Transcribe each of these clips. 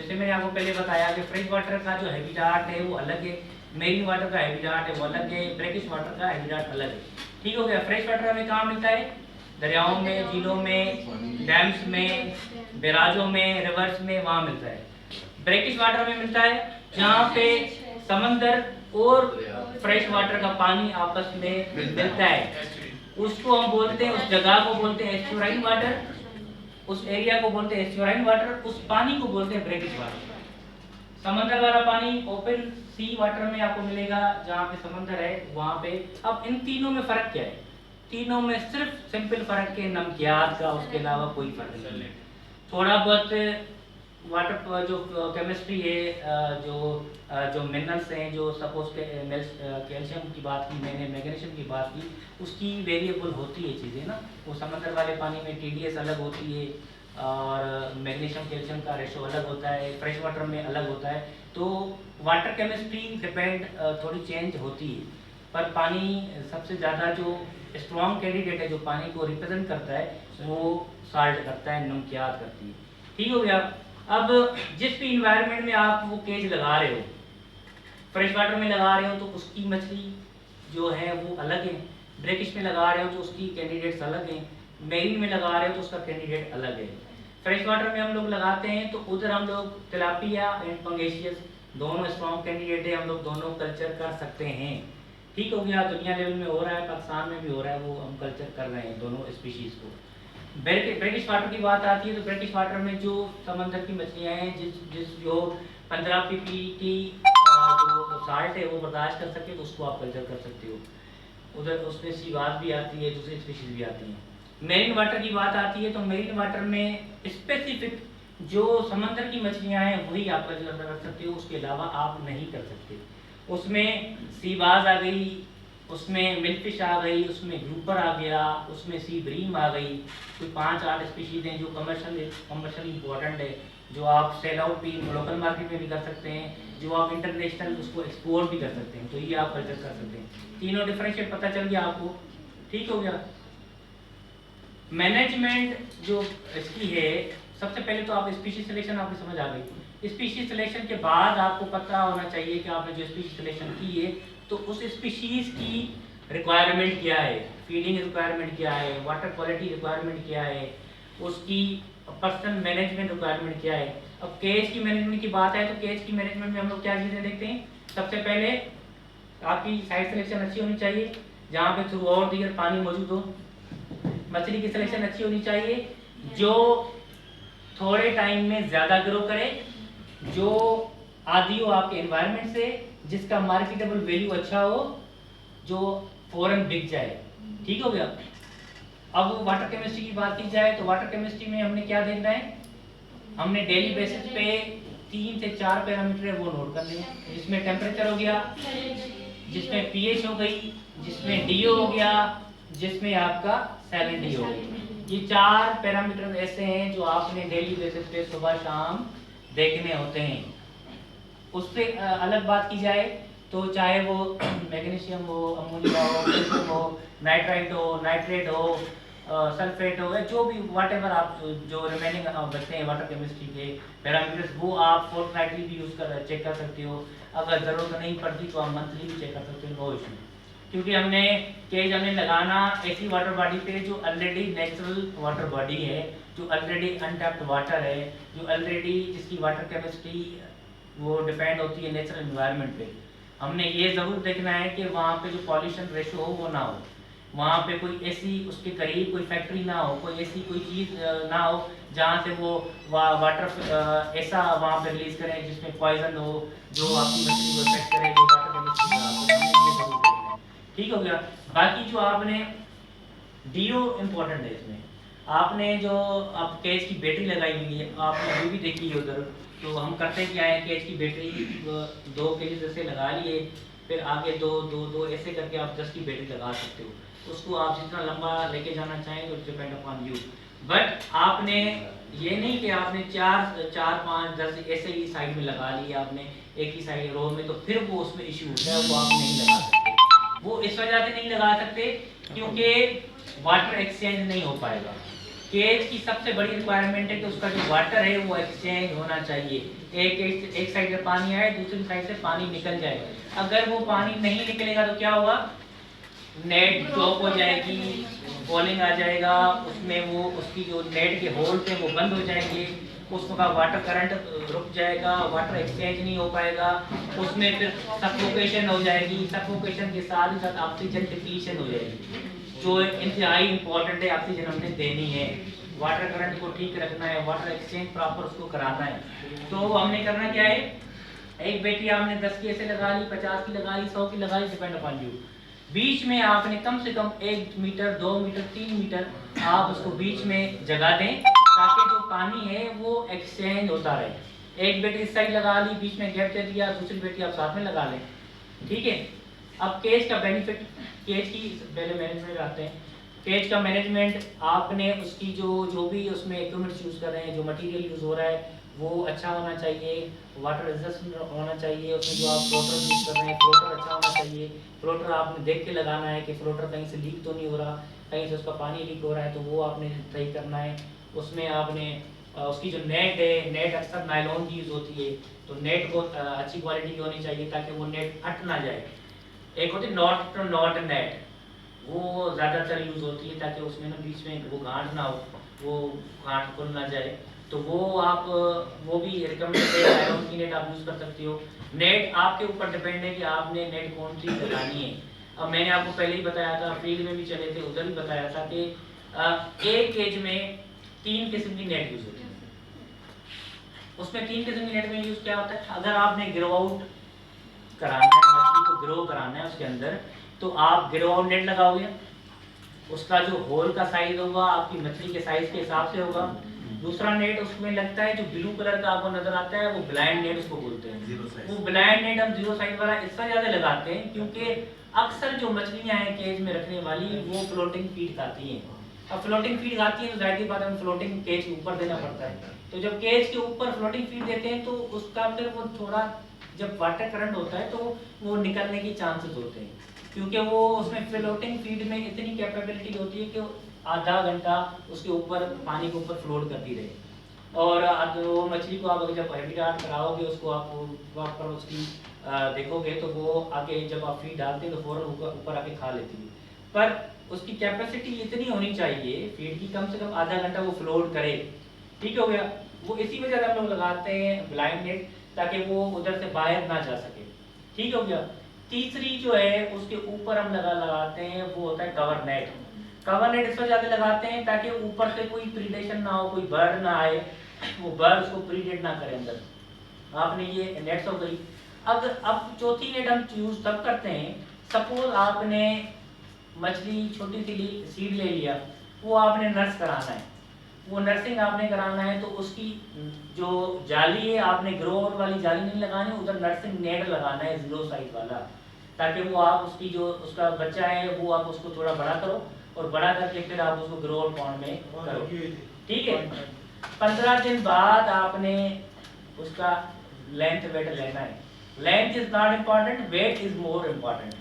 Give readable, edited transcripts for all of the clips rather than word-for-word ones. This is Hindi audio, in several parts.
जैसे मैंने आपको पहले बताया कि फ्रेश वाटर का जो हैबिटाट है वो अलग है, मेरीन वाटर का हैबिटाट है वो अलग है, ब्रैकिश वाटर का हैबिटाट अलग है। ठीक हो गया। फ्रेश वाटर हमें कहाँ मिलता है? दरियाओं में, झीलों में, डैम्स में, बैराजों में, रिवर्स में, वहाँ मिलता है। ब्रैकिश वाटर में मिलता है जहाँ पे समंदर और फ्रेश वाटर का पानी आपस में मिलता है, उसको हम बोलते हैं, उस जगह को बोलते हैं एस्चुराइन वाटर, उस एरिया को बोलते हैं एस्चुराइन वाटर, उस पानी को बोलते हैं ब्रैकिश वाटर। समंदर वाला पानी ओपन सी वाटर में आपको मिलेगा जहाँ पे समंदर है वहाँ पे। अब इन तीनों में फर्क क्या है? तीनों में सिर्फ सिंपल फर्क है नमकियात का, उसके अलावा कोई फर्क नहीं है। थोड़ा बहुत वाटर जो केमिस्ट्री है, जो मिनरल्स हैं, जो सपोज कैल्शियम की बात की मैंने, मैग्नीशियम की बात की, उसकी वेरिएबल होती है चीज़ें ना। वो समंदर वाले पानी में TDS अलग होती है और मैग्नीशियम कैल्शियम का रेशो अलग होता है, फ्रेश वाटर में अलग होता है। तो वाटर केमिस्ट्री डिपेंड थोड़ी चेंज होती है, पर पानी सबसे ज़्यादा जो स्ट्रॉन्ग कैंडिडेट है, जो पानी को रिप्रेजेंट करता है, वो साल्ट करता है, नमकियात करती है। ठीक हो गया। अब जिस भी इन्वायरमेंट में आप वो केज लगा रहे हो, फ्रेश वाटर में लगा रहे हो तो उसकी मछली जो है वो अलग है, ब्रैकिश में लगा रहे हो तो उसकी कैंडिडेट्स अलग हैं, मेरीन में लगा रहे हो तो उसका कैंडिडेट अलग है। फ्रेश वाटर में हम लोग लगाते हैं तो उधर हम लोग तिलापिया एंड पंगेशियस दोनों स्ट्रॉन्ग कैंडिडेट है, हम लोग दोनों कल्चर कर सकते हैं। ठीक हो गया। दुनिया लेवल में हो रहा है, पाकिस्तान में भी हो रहा है, वो हम कल्चर कर रहे हैं दोनों स्पीशीज़ को। ब्रैकिश वाटर की बात आती है तो ब्रैकिश वाटर में जो समंदर की मछलियाँ हैं, जिस जो 15 ppT जो साल्ट है वो बर्दाश्त कर सके, तो उसको आप कल्चर कर सकते हो। उधर उसमें सीवास भी आती है, दूसरी स्पीशीज भी आती हैं। मेरीन वाटर की बात आती है तो मेरीन वाटर में स्पेसिफिक जो समंदर की मछलियाँ हैं वही आप कल्चर कर सकते हो, उसके अलावा आप नहीं कर सकते। उसमें सीवास आ गई, उसमें मिल्कफिश आ गई, उसमें ग्रुपर आ गया, उसमें सी ब्रीम आ गई, कोई 5-8 स्पीशीज हैं जो कमर्शियल इंपॉर्टेंट है, जो आप सेल आउट भी लोकल मार्केट में भी कर सकते हैं, जो आप इंटरनेशनल उसको एक्सपोर्ट भी कर सकते हैं, तो ये आप कल्चर कर सकते हैं। तीनों डिफरेंशिएट पता चल गया आपको। ठीक हो गया। मैनेजमेंट जो इसकी है, सबसे पहले तो आप स्पीशीज सिलेक्शन आपको समझ आ गई। स्पीशीज सिलेक्शन के बाद आपको पता होना चाहिए कि आपने जो स्पीशीज सिलेक्शन की है तो उस स्पीशीज की रिक्वायरमेंट क्या है, फीडिंग रिक्वायरमेंट क्या है, वाटर क्वालिटी रिक्वायरमेंट क्या है, उसकी पर्सनल मैनेजमेंट रिक्वायरमेंट क्या है। अब केज की मैनेजमेंट की बात है तो केज की मैनेजमेंट में हम लोग क्या चीज़ें देखते हैं? सबसे पहले आपकी साइट सिलेक्शन अच्छी होनी चाहिए, जहाँ पे थ्रू आउट द ईयर पानी मौजूद हो। मछली की सिलेक्शन अच्छी होनी चाहिए जो थोड़े टाइम में ज़्यादा ग्रो करे, जो आदि हो आपके एनवायरनमेंट से, जिसका मार्केटेबल वैल्यू अच्छा हो, जो फौरन बिक जाए। ठीक हो गया। अब वाटर केमिस्ट्री की बात की जाए तो वाटर केमिस्ट्री में हमने क्या देखना है? हमने डेली बेसिस पे 3 से 4 पैरामीटर है वो नोट करने हैं, जिसमें टेम्परेचर हो गया, जिसमें pH हो गई, जिसमें DO हो गया, जिसमें आपका सैलिनिटी हो गई। ये 4 पैरामीटर ऐसे हैं जो आपने डेली बेसिस पे सुबह शाम देखने होते हैं। उससे अलग बात की जाए तो चाहे वो मैग्नीशियम हो, अमोनिया हो, कैल्शियम हो, नाइट्राइट हो, नाइट्रेट हो, सल्फेट हो, जो भी व्हाटएवर आप जो रिमेनिंग बचते हैं वाटर केमिस्ट्री के पैरामीटर्स, वो आप फोर्टनाइटली भी यूज़ कर चेक कर सकते हो। अगर ज़रूरत नहीं पड़ती तो आप मंथली भी चेक कर सकते हो, नो इशू। क्योंकि हमने लगाना ऐसी वाटर बॉडी पे जो ऑलरेडी नेचुरल वाटर बॉडी है, जो ऑलरेडी अनटैप्ड वाटर है, जो ऑलरेडी जिसकी वाटर केमिस्ट्री वो डिपेंड होती है नेचुरल एनवायरनमेंट पे। हमने ये ज़रूर देखना है कि वहाँ पे जो पॉल्यूशन रेशो हो वो ना हो, वहाँ पे कोई ऐसी उसके करीब कोई फैक्ट्री ना हो, कोई ऐसी कोई चीज़ ना हो जहाँ से वो वाटर ऐसा वहाँ पे रिलीज करें जिसमें पॉइजन हो, जो आपकी मछली को इफेक्ट करे, जो वाटर केमिस्ट्री खराब करे। हमने ये ज़रूर देखना है। ठीक हो गया। बाकी जो आपने DO इम्पोर्टेंट है इसमें, आपने जो आप केज की बैटरी लगाई हुई है, आपने अभी भी देखी है उधर, तो हम करते क्या है, केज की बैटरी 2 केज जैसे लगा लिए, फिर आगे 2 ऐसे करके आप 10 की बैटरी लगा सकते हो। उसको आप जितना लंबा लेके जाना चाहें तो डिपेंड अपॉन यू। बट आपने ये नहीं कि आपने 4, 5, 10 ऐसे ही साइड में लगा लिया आपने एक ही साइड रो में, तो फिर वो उसमें इश्यू होता है, वो आप नहीं लगा सकते। वो इस वजह से नहीं लगा सकते क्योंकि वाटर एक्सचेंज नहीं हो पाएगा। केज की सबसे बड़ी रिक्वायरमेंट है कि उसका जो वाटर है वो एक्सचेंज होना चाहिए। एक साइड से पानी आए, दूसरी साइड से पानी निकल जाए। अगर वो पानी नहीं निकलेगा तो क्या होगा, नेट ब्लॉक हो जाएगी, बॉलिंग आ जाएगा, उसमें वो उसकी जो नेट के होल थे वो बंद हो जाएंगे, उसका वाटर करंट रुक जाएगा, वाटर एक्सचेंज नहीं हो पाएगा, उसमें फिर सफोकेशन हो जाएगी, सफोकेशन के साथ ही साथ ऑक्सीजन डिप्लीशन हो जाएगी, जो इंतहाई इंपॉर्टेंट है, ऑक्सीजन हमने देनी है, वाटर करंट को ठीक रखना है, वाटर एक्सचेंज प्रॉपर उसको कराना है। तो हमने करना क्या है, एक बैटरी आपने 10 की ऐसे लगा ली, 50 की लगा ली, 100 की लगा ली, डिपेंड अपॉन यू। बीच में आपने कम से कम 1 मीटर 2 मीटर 3 मीटर आप उसको बीच में जगह दें, ताकि जो पानी है वो एक्सचेंज होता रहे। एक बैटरी इस साइड लगा ली, बीच में गैप दे दिया, दूसरी बैटरी आप साथ में लगा लें, ठीक है। अब केज का बेनिफिट, केज की पहले मैनेजमेंट आते हैं। केज का मैनेजमेंट, आपने उसकी जो भी उसमें इक्विपमेंट्स यूज़ कर रहे हैं, जो मटेरियल यूज़ हो रहा है वो अच्छा होना चाहिए, वाटर रेजिस्टेंट होना चाहिए, उसमें जो आप फ्लोटर यूज़ कर रहे हैं फ्लोटर अच्छा होना चाहिए। फ्लोटर आपने देख के लगाना है कि फ्लोटर कहीं से लीक तो नहीं हो रहा, कहीं से उसका पानी लीक हो रहा है तो वो आपने सही करना है। उसमें आपने उसकी जो नेट है, नेट अक्सर नायलॉन की यूज़ होती है, तो नेट को अच्छी क्वालिटी की होनी चाहिए ताकि वो नेट हट ना जाए। एक होती है नॉट टू नॉट नेट, वो ज़्यादातर यूज़ होती है ताकि उसमें ना बीच में वो गांठ ना हो, वो गांठ खुल ना जाए, तो वो आप वो भी रिकमेंडेड है, आयरन की नेट आप यूज़ कर सकते हो। नेट आपके ऊपर डिपेंड है कि आपने नेट कौन सी लगानी है। अब मैंने आपको पहले ही बताया था, फील्ड में भी चले थे उधर ही बताया था कि एक केज में 3 किस्म की नेट यूज़ होती है। उसमें 3 किस्म की नेट में यूज़ क्या होता है, अगर आपने ग्रो आउट कराना है, मछली को ग्रो कराना है उसके अंदर, तो आप ग्रो आउट नेट लगाओगे, उसका जो होल का साइज होगा आपकी मछली के साइज के हिसाब से होगा। दूसरा नेट उसमें लगता है जो ब्लू कलर का आपको नजर आता है, वो ब्लाइंड नेट उसको बोलते हैं। वो ब्लाइंड नेट हम 0 साइज वाला इसलिए ज्यादा लगाते हैं क्योंकि अक्सर जो मछलियां हैं केज में रखने वाली वो फ्लोटिंग फीड खाती हैं। अब फ्लोटिंग फीड खाती हैं तो जाहिर सी बात है, फ्लोटिंग केज के ऊपर देना पड़ता है। तो जब केज के ऊपर फ्लोटिंग फीड देते हैं तो उसका फिर वो थोड़ा, जब वाटर करंट होता है तो वो निकलने की चांसेस होते हैं, क्योंकि वो उसमें फ्लोटिंग फीड में इतनी कैपेबिलिटी होती है कि आधा घंटा उसके ऊपर पानी के ऊपर फ्लोट करती रहे। और वो मछली को आप जब हैबिटाट कराओगे, उसको आप वहाँ पर उसकी देखोगे तो वो आगे जब आप फीड डालते हैं तो फौरन ऊपर आके खा लेती है। पर उसकी कैपेसिटी इतनी होनी चाहिए फीड की, कम से कम आधा घंटा वो फ्लोट करे, ठीक हो गया। वो इसी वजह से हम लोग लगाते हैं ब्लाइंड नेट, ताकि वो उधर से बाहर ना जा सके, ठीक हो गया। तीसरी जो है उसके ऊपर हम लगाते हैं वो होता है कवर नेट। कवर नेट इस वजह ज़्यादा लगाते हैं ताकि ऊपर से कोई प्रीडेशन ना हो, कोई बर्ड ना आए, वो बर्ड उसको प्रीडेट ना करे अंदर। आपने ये नेट्स हो गई। अब चौथी नेट हम यूज तब करते हैं, सपोज आपने मछली छोटी सी सीड ले लिया, वो आपने नर्स कराना है, वो नर्सिंग आपने कराना है, तो उसकी जो जाली है आपने ग्रो आउट वाली जाली नहीं लगानी, उधर नर्सिंग नेट लगाना है 0 साइज वाला, ताकि वो आप उसकी जो उसका बच्चा है वो आप उसको थोड़ा बड़ा करो और बड़ा करके फिर आप उसको ग्रो आउट पॉन्ड में करो, ठीक है। 15 दिन बाद आपने उसका लेंथ वेट लेना है। Length is not important, weight is more important,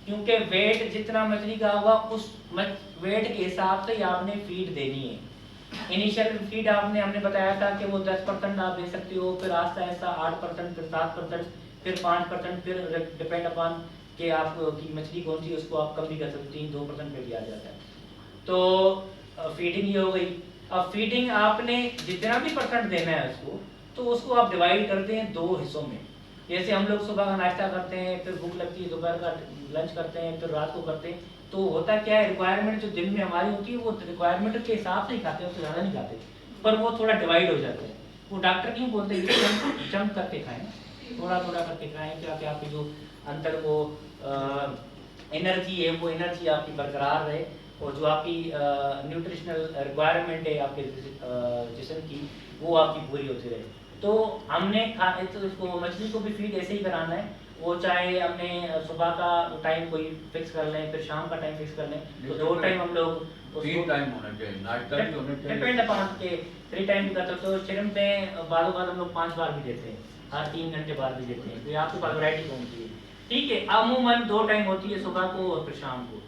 क्योंकि वेट जितना मछली का होगा उस वेट के हिसाब से ही आपने फीड देनी है। इनिशियल फीड हमने बताया था कि वो 10% आप दे सकते हो, फिर आस्ता आस्ता 8%, फिर 7%, फिर 5%, फिर डिपेंड अपॉन कि आपकी मछली कौन सी उसको आप कम भी कर सकते हैं, 2% पे भी आ जाता है। तो फीडिंग ये हो गई। अब फीडिंग आपने जितना भी परसेंट देना है उसको, तो उसको आप डिवाइड करते हैं 2 हिस्सों में। जैसे हम लोग सुबह का नाश्ता करते हैं, फिर भूख लगती है, दोपहर का लंच करते हैं, फिर रात को करते हैं, तो होता क्या है, रिक्वायरमेंट जो दिन में हमारी होती है वो रिक्वायरमेंट के हिसाब से ही खाते हैं, उससे ज़्यादा नहीं खाते, पर वो थोड़ा डिवाइड हो जाते हैं। वो डॉक्टर क्यों बोलते हैं जंप करके खाएं, थोड़ा थोड़ा करके खाएं, ताकि आपकी जो अंदर वो एनर्जी है वो एनर्जी आपकी बरकरार रहे, और जो आपकी न्यूट्रिशनल रिक्वायरमेंट है आपके जिस्म की वो आपकी पूरी होती रहे। तो हमने तो इसको मछली को भी फीड ऐसे ही कराना है, वो चाहे हमने सुबह का टाइम कोई फिक्स कर लें, फिर शाम का टाइम फिक्स कर लें, तो 2 टाइम हम लोग तीन टाइम होना चाहिए, नाश्ता भी होना चाहिए, डिपेंड अपॉन के 3 टाइम भी कर सकते हो। श्रिम्प में बालों बाद हम लोग 5 बार भी देते हैं, हर 3 घंटे बाद भी देते हैं, तो आपके पास वैरायटी कौन सी है, ठीक है। अमूमन 2 टाइम होती है, सुबह को और फिर शाम को।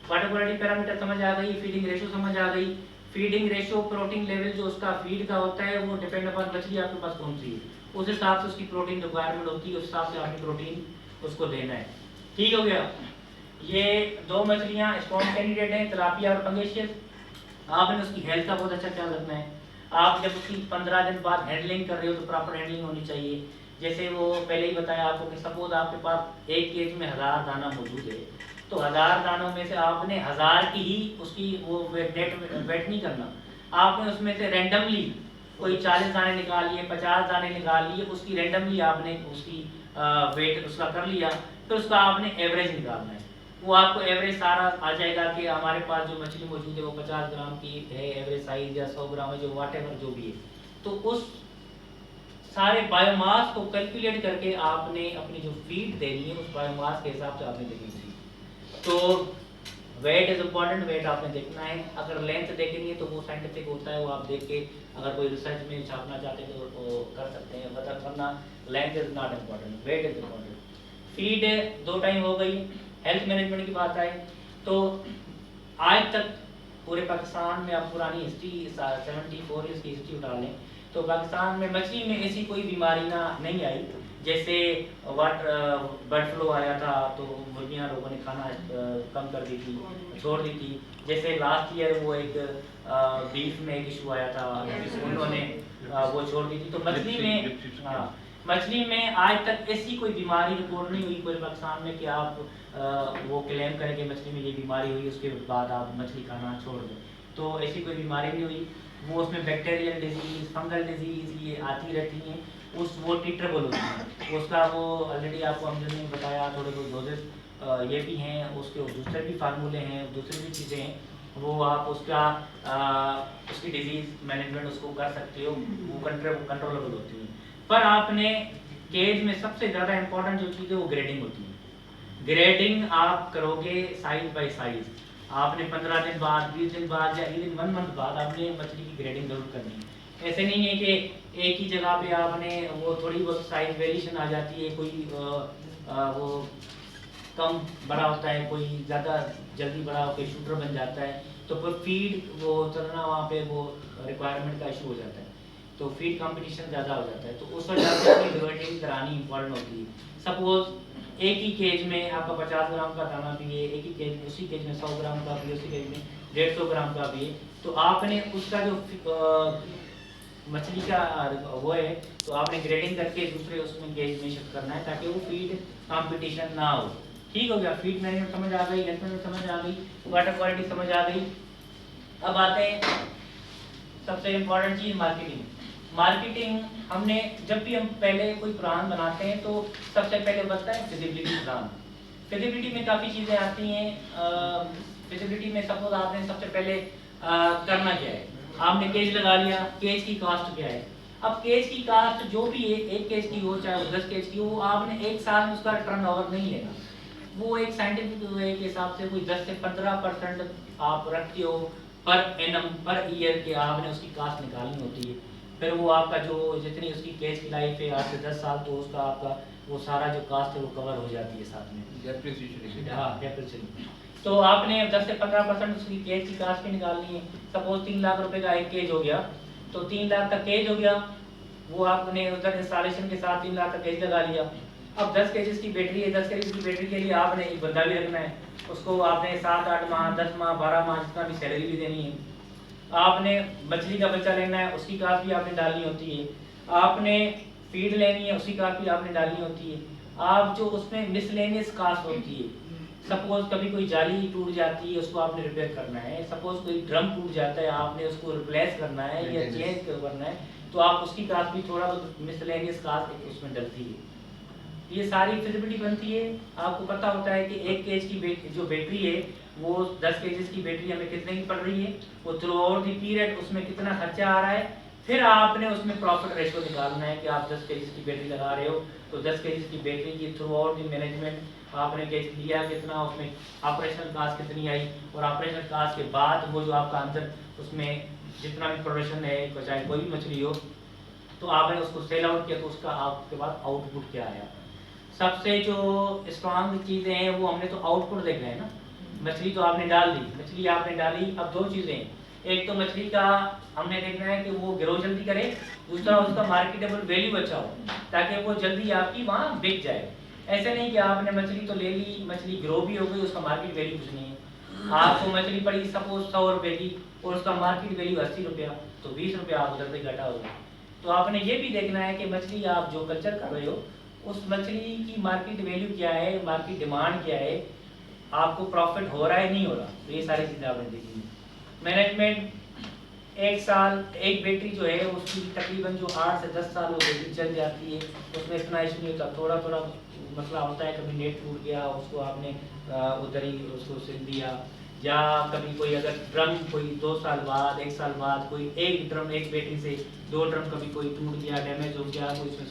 वाटर क्वालिटी पैरामीटर समझ आ गई, फीडिंग रेशो समझ आ गई, फीडिंग रेशियो, प्रोटीन लेवल जो उसका फीड का होता है वो डिपेंड अपॉन मछली आपके पास कौन सी है, उस हिसाब से उसकी प्रोटीन रिक्वायरमेंट होती है, उस हिसाब से आपने प्रोटीन उसको देना है। ठीक हो गया। ये दो मछलियाँ स्ट्रॉन्ग कैंडिडेट हैं, तिलापिया और पंगेशियस। आपने उसकी हेल्थ का बहुत अच्छा ख्याल रखना है। आप जब उसकी 15 दिन बाद हैंडलिंग कर रहे हो तो प्रॉपर हैंडलिंग होनी चाहिए। जैसे वो पहले ही बताया आपको कि सपोज आपके पास एक केज में 1000 दाना मौजूद है, तो 1000 दानों में से आपने 1000 की ही उसकी वो वेट नहीं करना, आपने उसमें से रैंडमली कोई 40 दाने निकाल लिए, 50 दाने निकाल लिए, उसकी रैंडमली आपने उसकी वेट उसका कर लिया, फिर उसका आपने एवरेज निकालना है। वो आपको एवरेज सारा आ जाएगा कि हमारे पास जो मछली मौजूद है वो 50 ग्राम की है एवरेज साइज, या 100 ग्राम है, जो वाटेवर जो भी है। तो उस सारे बायोमास को कैलकुलेट करके आपने अपनी जो फीड देनी है उस बायोमास के हिसाब से आपने देनी है। तो वेट इज इम्पॉर्टेंट, वेट आपने देखना है। अगर लेंथ देखनी है तो वो साइंटिफिक होता है, वो आप देख के अगर कोई रिसर्च में छापना चाहते हैं तो वो कर सकते हैं, वरना length is not important, weight is important. Feed 2 time हो गई। हेल्थ मैनेजमेंट की बात आए तो आज तक पूरे पाकिस्तान में, आप पुरानी हिस्ट्री 74 ईयर्स की हिस्ट्री उठा लें तो पाकिस्तान में मछली में ऐसी कोई बीमारी ना नहीं आई। जैसे बर्ड फ्लू आया था तो मुर्गियाँ लोगों ने खाना कम कर दी थी, छोड़ दी थी। जैसे लास्ट ईयर वो एक बीफ में एक इशू आया था, उन्होंने वो छोड़ दी थी। तो मछली में मछली में आज तक ऐसी कोई बीमारी रिपोर्ट नहीं हुई पूरे पाकिस्तान में कि आप वो क्लेम करें कि मछली में ये बीमारी हुई उसके बाद आप मछली खाना छोड़ दें। तो ऐसी कोई बीमारी नहीं हुई। वो उसमें बैक्टीरियल डिजीज, फंगल डिजीज ये आती रहती हैं, वो ट्रीटेबल होती हैं। उसका वो ऑलरेडी आपको हमने ने बताया, थोड़े बहुत डोजेस ये भी हैं, उसके दूसरे भी फार्मूले हैं, दूसरी भी चीज़ें हैं, वो आप उसका उसकी डिजीज़ मैनेजमेंट उसको कर सकते हो, वो कंट्रोलेबल होती हैं। पर आपने केज में सबसे ज़्यादा इम्पोर्टेंट जो चीज़ है वो ग्रेडिंग होती है। ग्रेडिंग आप करोगे साइज बाय साइज। आपने 15 दिन बाद, 20 दिन बाद या इवन 1 मंथ बाद आपने मछली की ग्रेडिंग जरूर करनी है। ऐसे नहीं है कि एक ही जगह पे आपने वो थोड़ी बहुत साइज वेरिएशन आ जाती है, कोई वो कम बड़ा होता है, कोई ज़्यादा जल्दी बड़ा होकर शूटर बन जाता है, तो फिर फीड वो चलना वहाँ पे वो रिक्वायरमेंट का इशू हो जाता है, तो फीड कंपटीशन ज़्यादा हो जाता है। तो उस वजह से ग्रेडिंग करानी इंपॉर्टेंट होती है। सपोज एक ही केज में आपका 50 ग्राम का दाना भी है, एक ही केज में उसी केज में 100 ग्राम का भी, उसी केज में 150 ग्राम का भी है, तो आपने उसका जो मछली का वो है तो आपने ग्रेडिंग करके दूसरे उसमें केज में शिफ्ट करना है ताकि वो फीड कंपटीशन ना हो। ठीक हो गया। फीड मैनेजमेंट समझ आ गई, हेल्थ मैनेजमेंट समझ आ गई, वाटर क्वालिटी समझ आ गई। अब आते हैं सबसे इम्पोर्टेंट चीज़ मार्केटिंग। मार्केटिंग हमने जब भी हम पहले कोई प्लान बनाते हैं तो सबसे पहले बनता है फिजिबिलिटी प्लान। फिजिबिलिटी में काफ़ी चीज़ें आती हैं। फिजिबिलिटी में सपोज आपने सबसे पहले करना क्या है, आपने केज लगा लिया, केज की कास्ट क्या है। अब केज की कास्ट जो भी है, एक केज की हो चाहे 10 केज की हो, आपने एक साल में उसका टर्न ओवर नहीं लेना। वो एक साइंटिफिक वे के हिसाब से कोई 10 से 15% आप रखते हो पर एनम पर ईयर के, आपने उसकी कास्ट निकालनी होती है। फिर वो आपका जो जितनी उसकी केज की लाइफ है 8 से 10 साल, तो उसका आपका वो सारा जो कास्ट है वो कवर हो जाती है साथ में। हाँ, डेप्रिसिएशन। तो आपने 10 से 15% उसकी केज की कास्ट की निकालनी है। सपोज 3 लाख रुपए का एक केज हो गया, तो 3 लाख का केज हो गया, वो आपने उधर इंस्टॉलेशन के साथ 3 लाख का केज लगा लिया। अब 10 केजेस की बैटरी है, 10 केजेस की बैटरी के लिए आपने एक बंदा भी रखना है, उसको आपने 7-8 माह, 10 माह, 12 माह जितना भी सैलरी भी देनी है। आपने मछली का बच्चा लेना है, उसकी कास्ट भी आपने डालनी होती है। आपने फीड लेनी है, उसकी कास्ट भी आपने डालनी होती है। आप जो उसमें मिसलेनियस कास्ट होती है, सपोज कभी कोई जाली टूट जाती है, उसको आपने रिपेयर करना है। सपोज कोई ड्रम टूट जाता है, आपने उसको रिप्लेस करना है या चेंज करना है, तो आप उसकी कास्ट भी थोड़ा बहुत मिसलेनियस कास्ट उसमें डलती है। ये सारी फिजिबिलिटी बनती है। आपको पता होता है कि एक केज की जो बैटरी है वो 10 केजेस की बैटरी हमें कितने की पड़ रही है, वो थ्रू आउट दी पीरियड उसमें कितना खर्चा आ रहा है। फिर आपने उसमें प्रॉफिट रेशियो निकालना है कि आप 10 केजेस की बैटरी लगा रहे हो, तो 10 केजेस की बैटरी की थ्रू आउट दी मैनेजमेंट आपने केज लिया कितना, उसमें ऑपरेशनल कास्ट कितनी आई, और ऑपरेशनल कास्ट के बाद वो जो आपका अंदर उसमें जितना भी प्रोडक्शन है, चाहे कोई भी मछली हो, तो आपने उसको सेल आउट किया, तो उसका आपके बाद आउटपुट क्या आया। सबसे जो स्ट्रॉन्ग चीज़ें हैं वो हमने तो आउटपुट देख रहे हैं ना। मछली तो आपने डाल दी, मछली आपने डाली, अब 2 चीज़ें हैं, एक तो मछली का हमने देखना है कि वो ग्रो जल्दी करे, दूसरा उसका मार्केटेबल वैल्यू अच्छा हो ताकि वो जल्दी आपकी वहाँ बिक जाए। ऐसे नहीं कि आपने मछली तो ले ली, मछली ग्रो भी हो गई, उसका मार्केट वैल्यू कुछ नहीं है। आपको मछली पड़ी सपोज 100 रुपये की और उसका मार्केट वैल्यू 80 रुपया, तो 20 रुपया आप उधर से घटा होगा। तो आपने ये भी देखना है कि मछली आप जो कल्चर कर रहे हो उस मछली की मार्केट वैल्यू क्या है, मार्केट डिमांड क्या है, आपको प्रॉफिट हो रहा है नहीं हो रहा, तो ये सारी चीज़ें आपने देखनी है। मैनेजमेंट एक साल एक बैटरी जो है उसकी तकरीबन जो 8 से 10 साल वो बैटरी चल जाती है, उसमें इतना इशू नहीं होता। थोड़ा थोड़ा मसला होता है, कभी नेट टूट गया उसको आपने उधर ही उसको सिल दिया, या कभी कोई अगर ड्रम कोई 2 साल बाद 1 साल बाद कोई एक ड्रम एक बैटरी से 2 ड्रम कभी कोई टूट गया, डैमेज हो गया, कोई इसमें